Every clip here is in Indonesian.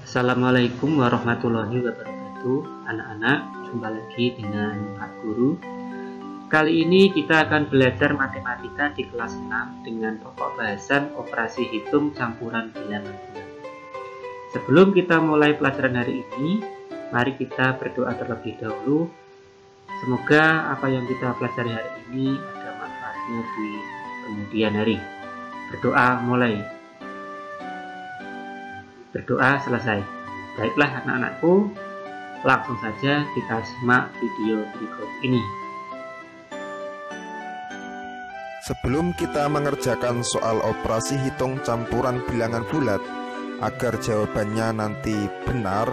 Assalamualaikum warahmatullahi wabarakatuh. Anak-anak, jumpa lagi dengan Pak Guru. Kali ini kita akan belajar matematika di kelas 6 dengan pokok bahasan operasi hitung campuran bilangan bulat. Sebelum kita mulai pelajaran hari ini, mari kita berdoa terlebih dahulu. Semoga apa yang kita pelajari hari ini ada manfaatnya di kemudian hari. Berdoa mulai. Berdoa selesai. Baiklah anak-anakku, langsung saja kita simak video berikut ini. Sebelum kita mengerjakan soal operasi hitung campuran bilangan bulat, agar jawabannya nanti benar,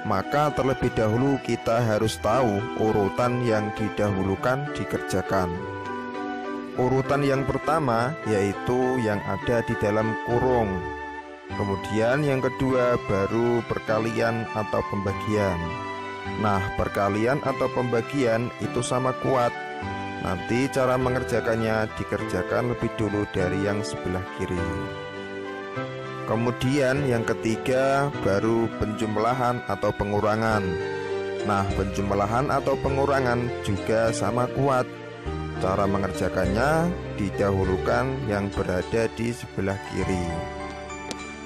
maka terlebih dahulu kita harus tahu urutan yang didahulukan dikerjakan. Urutan yang pertama yaitu yang ada di dalam kurung. Kemudian yang kedua baru perkalian atau pembagian. Nah, perkalian atau pembagian itu sama kuat. Nanti cara mengerjakannya dikerjakan lebih dulu dari yang sebelah kiri. Kemudian yang ketiga baru penjumlahan atau pengurangan. Nah, penjumlahan atau pengurangan juga sama kuat. Cara mengerjakannya didahulukan yang berada di sebelah kiri.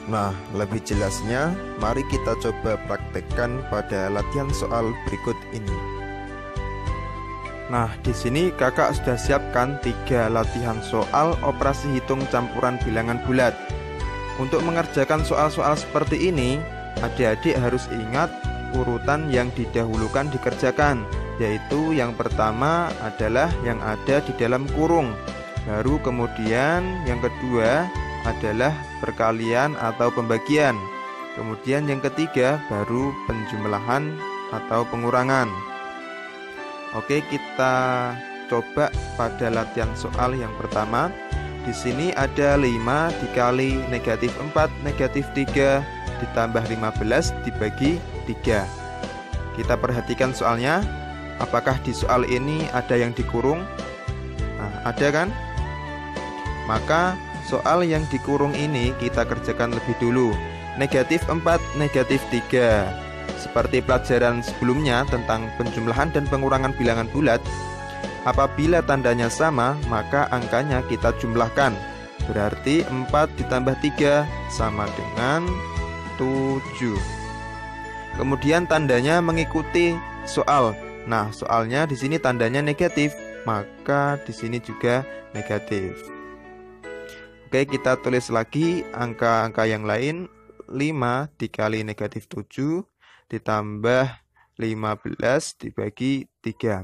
Nah, lebih jelasnya, mari kita coba praktekkan pada latihan soal berikut ini. Nah, di sini kakak sudah siapkan 3 latihan soal operasi hitung campuran bilangan bulat. Untuk mengerjakan soal-soal seperti ini, adik-adik harus ingat urutan yang didahulukan dikerjakan, yaitu yang pertama adalah yang ada di dalam kurung. Baru kemudian yang kedua adalah perkalian atau pembagian. Kemudian yang ketiga baru penjumlahan atau pengurangan. Oke, kita coba pada latihan soal yang pertama. Di sini ada 5 dikali negatif 4 negatif 3 ditambah 15 dibagi 3. Kita perhatikan soalnya. Apakah di soal ini ada yang dikurung? Nah, ada kan? Maka soal yang dikurung ini kita kerjakan lebih dulu. Negatif 4, negatif 3. Seperti pelajaran sebelumnya tentang penjumlahan dan pengurangan bilangan bulat, apabila tandanya sama, maka angkanya kita jumlahkan. Berarti 4 ditambah 3 sama dengan 7. Kemudian tandanya mengikuti soal. Nah, soalnya di sini tandanya negatif, maka di sini juga negatif. Oke, kita tulis lagi angka-angka yang lain. 5 dikali negatif 7 ditambah 15 dibagi 3.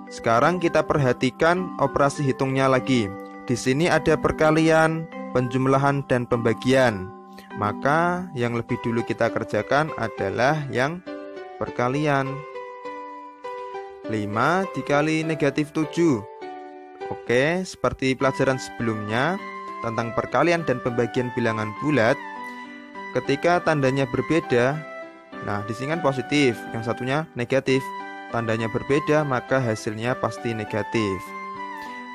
Sekarang kita perhatikan operasi hitungnya lagi. Di sini ada perkalian, penjumlahan, dan pembagian. Maka yang lebih dulu kita kerjakan adalah yang perkalian. 5 dikali negatif 7. Oke, seperti pelajaran sebelumnya tentang perkalian dan pembagian bilangan bulat, ketika tandanya berbeda, nah di sini kan positif, yang satunya negatif. Tandanya berbeda, maka hasilnya pasti negatif.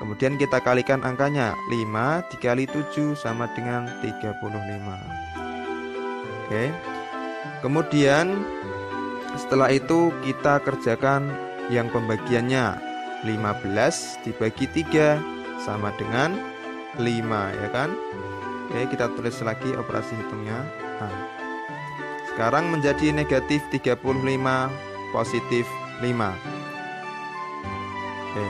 Kemudian kita kalikan angkanya. 5 dikali 7 sama dengan 35. Oke. Kemudian setelah itu kita kerjakan yang pembagiannya. 15 dibagi 3 sama dengan 5, ya kan? Oke, kita tulis lagi operasi hitungnya. Nah, sekarang menjadi negatif 35 positif 5. Oke,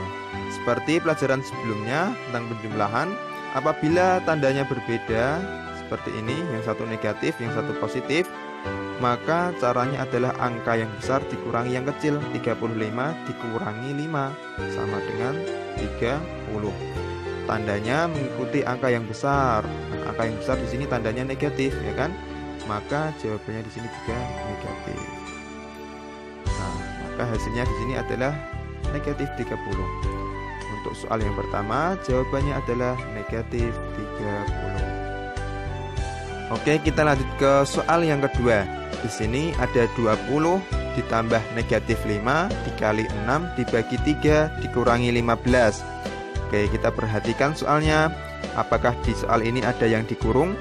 seperti pelajaran sebelumnya tentang penjumlahan, apabila tandanya berbeda seperti ini, yang satu negatif, yang satu positif, maka caranya adalah angka yang besar dikurangi yang kecil. 35 dikurangi 5 sama dengan 30. Tandanya mengikuti angka yang besar. Nah, angka yang besar di sini tandanya negatif, ya kan? Maka jawabannya di sini juga negatif. Nah, maka hasilnya di sini adalah negatif 30. Untuk soal yang pertama, jawabannya adalah negatif 30. Oke, kita lanjut ke soal yang kedua. Di sini ada 20 ditambah negatif 5 dikali 6 dibagi 3 dikurangi 15. Oke, kita perhatikan soalnya. Apakah di soal ini ada yang dikurung?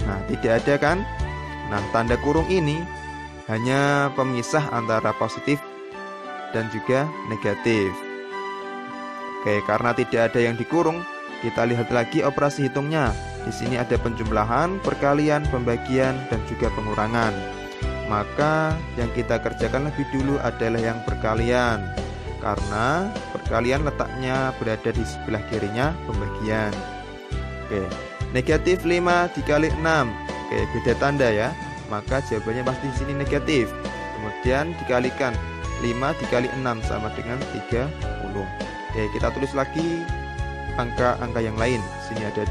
Nah, tidak ada kan? Nah, tanda kurung ini hanya pemisah antara positif dan juga negatif. Oke, karena tidak ada yang dikurung, kita lihat lagi operasi hitungnya. Di sini ada penjumlahan, perkalian, pembagian, dan juga pengurangan. Maka yang kita kerjakan lebih dulu adalah yang perkalian, karena perkalian letaknya berada di sebelah kirinya pembagian. Oke, negatif 5 dikali 6. Oke, beda tanda ya. Maka jawabannya pasti di sini negatif. Kemudian dikalikan 5 dikali 6 sama dengan 30. Oke, kita tulis lagi angka-angka yang lain. Sini ada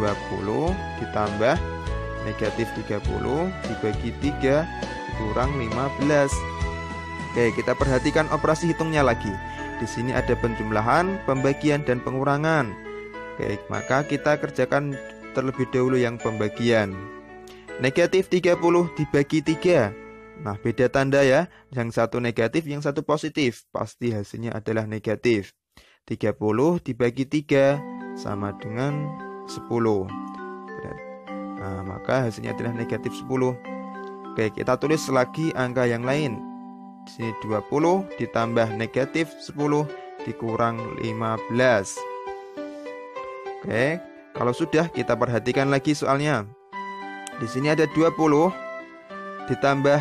20 ditambah negatif 30 dibagi 3 dikurang 15. Oke, kita perhatikan operasi hitungnya lagi. Di sini ada penjumlahan, pembagian, dan pengurangan. Oke, maka kita kerjakan terlebih dahulu yang pembagian. Negatif 30 dibagi 3. Nah, beda tanda ya. Yang satu negatif, yang satu positif. Pasti hasilnya adalah negatif. 30 dibagi 3 sama dengan 10. Nah, maka hasilnya adalah negatif 10. Oke, kita tulis lagi angka yang lain. Di sini 20 ditambah negatif 10 dikurang 15. Oke, kalau sudah kita perhatikan lagi soalnya. Di sini ada 20 ditambah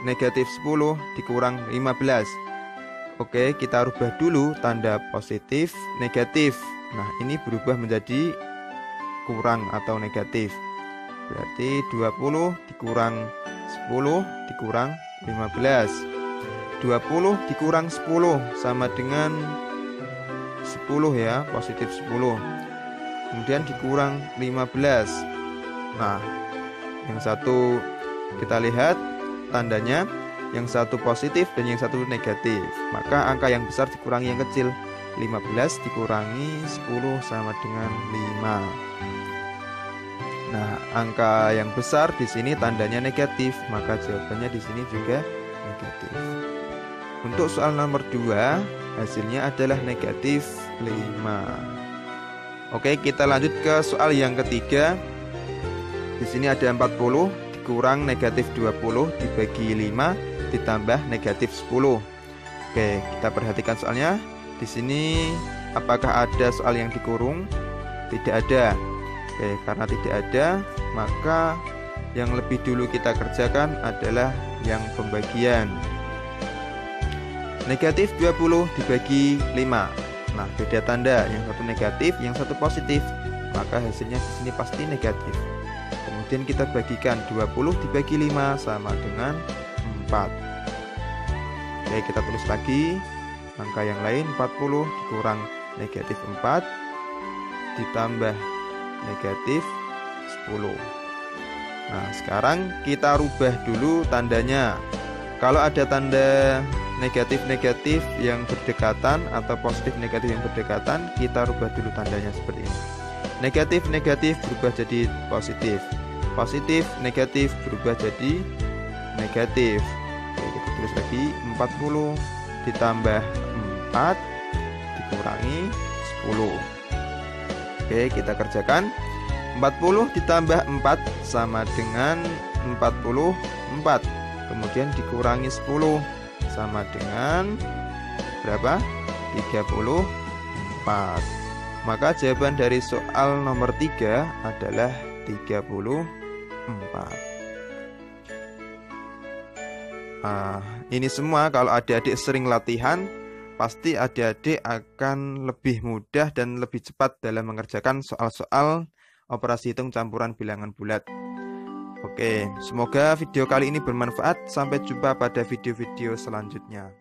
negatif 10 dikurang 15. Oke, kita rubah dulu tanda positif, negatif. Nah, ini berubah menjadi kurang atau negatif. Berarti 20 dikurang 10 dikurang 15. 20 dikurang 10 sama dengan 10 ya, positif 10. Kemudian dikurang 15. Nah, yang satu kita lihat tandanya, yang satu positif dan yang satu negatif. Maka angka yang besar dikurangi yang kecil. 15 dikurangi 10 sama dengan 5. Nah, angka yang besar di sini tandanya negatif, maka jawabannya di sini juga negatif. Untuk soal nomor 2, hasilnya adalah negatif 5. Oke, kita lanjut ke soal yang ketiga. Di sini ada 40 dikurang negatif 20 dibagi 5 ditambah negatif 10. Oke, kita perhatikan soalnya. Di sini apakah ada soal yang dikurung? Tidak ada. Oke, karena tidak ada, maka yang lebih dulu kita kerjakan adalah yang pembagian. Negatif 20 dibagi 5. Nah, beda tanda, yang satu negatif, yang satu positif. Maka hasilnya di sini pasti negatif. Kemudian kita bagikan 20 dibagi 5 sama dengan 4. Oke, kita tulis lagi angka yang lain. 40 dikurang negatif 4 ditambah negatif 10. Nah, sekarang kita rubah dulu tandanya. Kalau ada tanda negatif-negatif yang berdekatan atau positif-negatif yang berdekatan, kita rubah dulu tandanya seperti ini. Negatif-negatif berubah jadi positif. Positif, negatif berubah jadi negatif. Oke, kita tulis lagi 40 ditambah 4 dikurangi 10. Oke, kita kerjakan. 40 ditambah 4 sama dengan 44. Kemudian dikurangi 10 sama dengan berapa? 34. Maka jawaban dari soal nomor 3 adalah 34. Ini semua kalau adik-adik sering latihan, pasti adik-adik akan lebih mudah dan lebih cepat dalam mengerjakan soal-soal operasi hitung campuran bilangan bulat. Oke, semoga video kali ini bermanfaat. Sampai jumpa pada video-video selanjutnya.